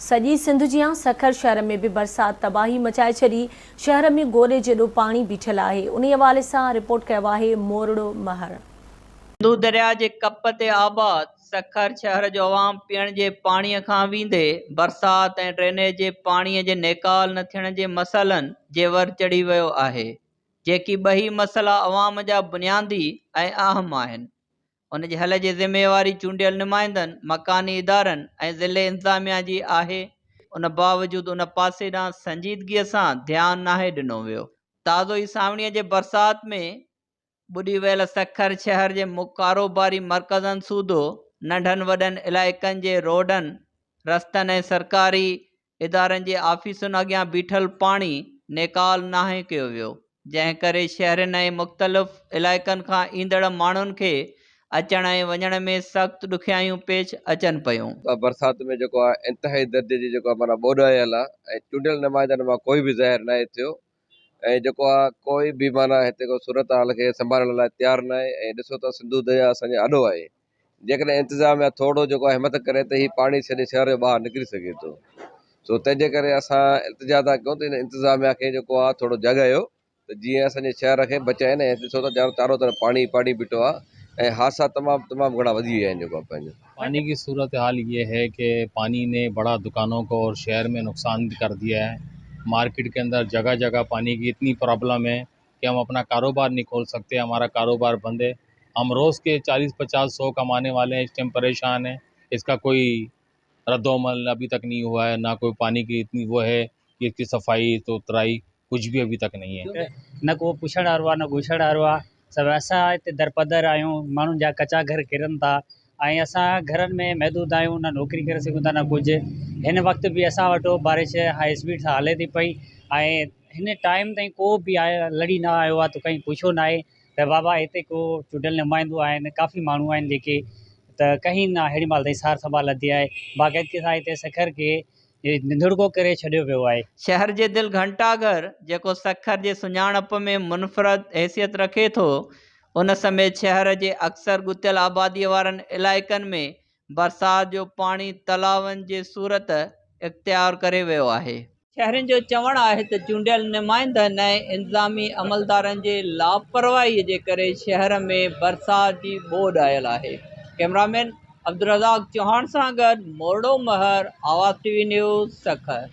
सॼी सिंध जियां सखर शहर में भी बरसात तबाही मचाए छड़ी। शहर में गोले जेॾो पानी बीठल है। उन हवाले से रिपोर्ट कयो आहे मोरड़ो महर। सिंधु दरिया के कप ते आबाद सखर शहर जो अवाम पीअण जे पाणीअ खां वींदे बरसात ऐं ड्रेनेज जे पाणीअ जे नेकाल न थियण जे मसइलनि जे वर चढ़ी वियो आहे, जेकी ॿई मसइला अवाम जा बुनियादी ऐं अहम आहिनि। उन जे हल जी ज़िम्मेवारी चूंडियल नुमाइंदनि, मकानी इदारनि ऐं ज़िले इंतज़ामिया जी आहे। उन बावजूद उन पासे ॾांहुं संजीदगीअ सां ध्यानु नाहे ॾिनो वियो। ताज़ो ई सावणीअ जे बरसात में बुॾी वियल सखर शहर जे कारोबारी मर्कज़नि सूदो नंढनि वॾनि इलाइक़नि जे रोडनि, रस्तनि ऐं सरकारी इदारनि जे आफ़ीसुनि अॻियां बीठल पाणी नेकाल नाहे कयो वियो, जंहिं करे शहरनि ऐं मुख़्तलिफ़ इलाइक़नि खां ईंदड़ माण्हुनि खे अचण ऐं वञण में सख़्त ॾुखियायूं पेश अचनि पियूं। बरसात में इंतहाई दर्जे जी माना ॿोॾ आयल आहे ऐं चूंडियल नुमाइंदनि मां कोई बि ज़ाहिर न थियो ऐं कोई बि माना हिते को सूरत हाल खे संभालण लाइ तयारु न आहे। ऐं ॾिसो त सिंधु दरिया असांजो आॾो आहे, जेकॾहिं इंतिज़ामिया थोरो हिमत करे त ही पाणी सॼे शहर जो ॿाहिरि निकिरी सघे थो। सो तंहिंजे करे असां इल्तिजा था कयूं त इंतिज़ामिया खे थोरो जॻायो त जीअं असांजे शहर खे बचाइनि। ऐं ॾिसो त चारो तरफ़ पाणी पाणी बीठो आहे ऐं हादसा तमामु घणा वधी विया आहिनि। पानी की सूरत हाल ये है कि पानी ने बड़ा दुकानों को और शहर में नुकसान कर दिया है। मार्केट के अंदर जगह जगह पानी की इतनी प्रॉब्लम है कि हम अपना कारोबार नहीं खोल सकते, हमारा कारोबार बंद है। हम रोज़ के 40-50-100 कमाने वाले हैं, इस टाइम परेशान हैं। इसका कोई रद्दोमल अभी तक नहीं हुआ है, ना कोई पानी की इतनी वो है कि इसकी सफाई तो उतराई कुछ भी अभी तक नहीं है। न को पुछण वारो आहे न गुछण वारो आहे। सभु असां हिते दरपदर आहियूं, माण्हुनि जा कचा घर किरनि था ऐं असां घरनि में महदूद आहियूं, न नौकिरी करे सघूं था न कुझु। हिन वक़्तु बि असां वटि बारिश हाई स्पीड सां हले थी पई ऐं हिन टाइम ताईं को बि लड़ी न आयो आहे, त कहीं पुछो न आहे त बाबा हिते को चूंडियल नुमाइंदो आहिनि, काफ़ी माण्हू आहिनि जेके त कहीं न हेॾी महिल ताईं सार संभाल लधी आहे। बाक़ाइदगी सां हिते सखर खे निंदड़को करे छॾियो वियो आहे। शहर जे दिल घंटाघर जेको सखर जे सुञाणप में मुनफ़रद हैसियत रखे थो, उन समेत शहर जे अक्सर गुथियल आबादीअ वारनि इलाइक़नि में बरसात जो पाणी तलावनि जे सूरत इख्तियार करे वियो आहे। शहरनि जो चवणु आहे त चूंडियल नुमाइंदनि ऐं इंतज़ामी अमलदारनि जे लापरवाहीअ जे करे शहर में बरसात जी ॿोॾ आयल आहे। कैमरामैन अब्दुल रज़ाक चौहान सां गॾु मोरड़ो महर, आवाज़ TV न्यूज़, सखर।